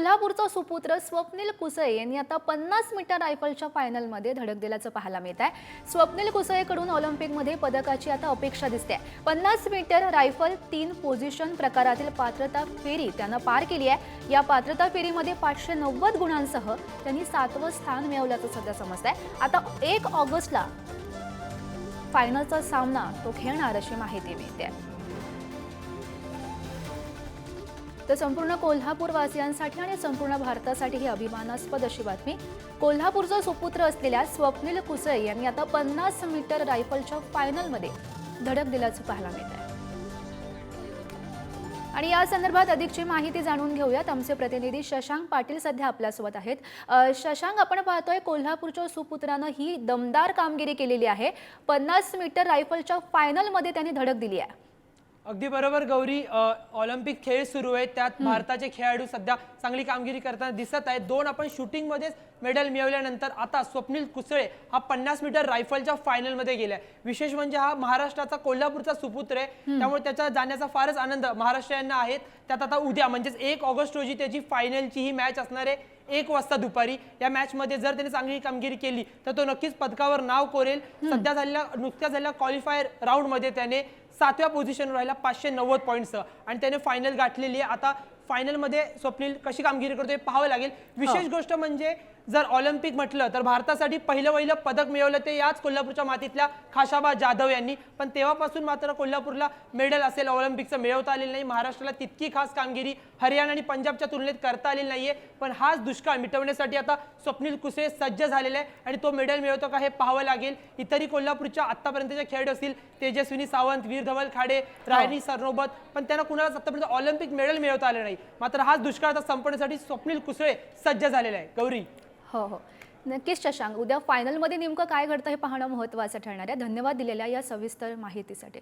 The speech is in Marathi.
कोल्हापूरचा सुपुत्र स्वप्नील कुसळे यांनी आता 50 मीटर रायफलच्या फायनलमध्ये धडक दिल्याचं पाहायला मिळत आहे। स्वप्नील कुसळेकडून ऑलिम्पिकमध्ये पदकाची आता अपेक्षा दिसते। 50 मीटर रायफल 3 पोझिशन प्रकारातील पात्रता फेरी त्यानं पार केली आहे। या पात्रता फेरीमध्ये 590 गुणांसह त्यांनी 7वं स्थान मिळवल्याचं सध्या समजतंय। आता 1 ऑगस्टला फायनलचा सामना तो खेळणार अशी माहिती मिळते। तर संपूर्ण कोल्हापूर वासियांसाठी आणि संपूर्ण भारतासाठी ही अभिमानास्पद अशी बातमी। कोल्हापूरचा सुपुत्र असलेल्या स्वप्नील कुसळे यांनी आता 50 मीटर रायफलच्या फायनलमध्ये धडक दिल्याचं पाहायला मिळतंय। आणि या संदर्भात अधिकची माहिती जाणून घेऊयात। आमचे प्रतिनिधी शशांक पाटील सध्या आपल्यासोबत आहेत। शशांक, आपण पाहतोय कोल्हापूरच्या सुपुत्रानं ही दमदार कामगिरी केलेली आहे। 50 मीटर रायफलच्या फायनलमध्ये त्यांनी धडक दिली आहे। अगदी बरोबर गौरी, ऑलिम्पिक खेळ सुरू आहेत, त्यात भारताचे खेळाडू सध्या चांगली कामगिरी करताना दिसत आहेत। 2 आपण शूटिंग मध्येच मेडल मिळवल्यानंतर आता स्वप्नील कुसळे हा 50 मीटर रायफलच्या फायनल मध्ये गेलाय। विशेष म्हणजे हा महाराष्ट्राचा कोल्हापूरचा सुपुत्र आहे, त्यामुळे त्याच्या जाण्याचा फारच आनंद महाराष्ट्रीयांना आहे। त्यात आता उद्या म्हणजेच 1 ऑगस्ट रोजी त्याची फायनलची ही मॅच असणार आहे 1 वाजता दुपारी। या मॅच मध्ये जर त्याने चांगली कामगिरी केली तर तो नक्कीच पदकावर नाव कोरेल। सध्या नुकत्याच झालेल्या क्वालिफायर राऊंड मध्ये त्याने 7व्या पोझिशनवर राहिला 590 पॉईंट्ससह आणि त्याने फायनल गाठलेली आहे। आता फायनल मध्ये स्वप्नील कशी कामगिरी करतोय पाहावं लागेल। विशेष गोष्ट म्हणजे जर ऑलिम्पिक म्हटलं तर भारतासाठी पहिलं पदक मिळवलं ते याच कोल्हापूरच्या मातीतल्या खाशाबा जाधव यांनी, पण तेव्हापासून मात्र कोल्हापूरला मेडल असेल ऑलिम्पिकचं मिळवता आलेलं नाही। महाराष्ट्राला तितकी खास कामगिरी हरियाणा आणि पंजाबच्या तुलनेत करता आलेली नाहीये, पण हाच दुष्काळ मिटवण्यासाठी आता स्वप्नील कुसळे सज्ज झालेले आहे आणि तो मेडल मिळवतो का हे पाहावं लागेल। इतरही कोल्हापूरच्या आतापर्यंतचे खेळाडू असतील, तेजस्विनी सावंत, वीर धवल खाडे, रायनी सरनोबत, पण त्यांना कुणालाच आतापर्यंत ऑलिम्पिक मेडल मिळवता आले नाही। मात्र हाच दुष्काळ आता संपवण्यासाठी स्वप्नील कुसळे सज्ज झालेले आहे। गौरी, हो, नक्कीच शशांक, उद्या फायनलमध्ये नेमकं काय घडतं हे पाहणं महत्त्वाचं ठरणार आहे। धन्यवाद दिलेल्या या सविस्तर माहितीसाठी।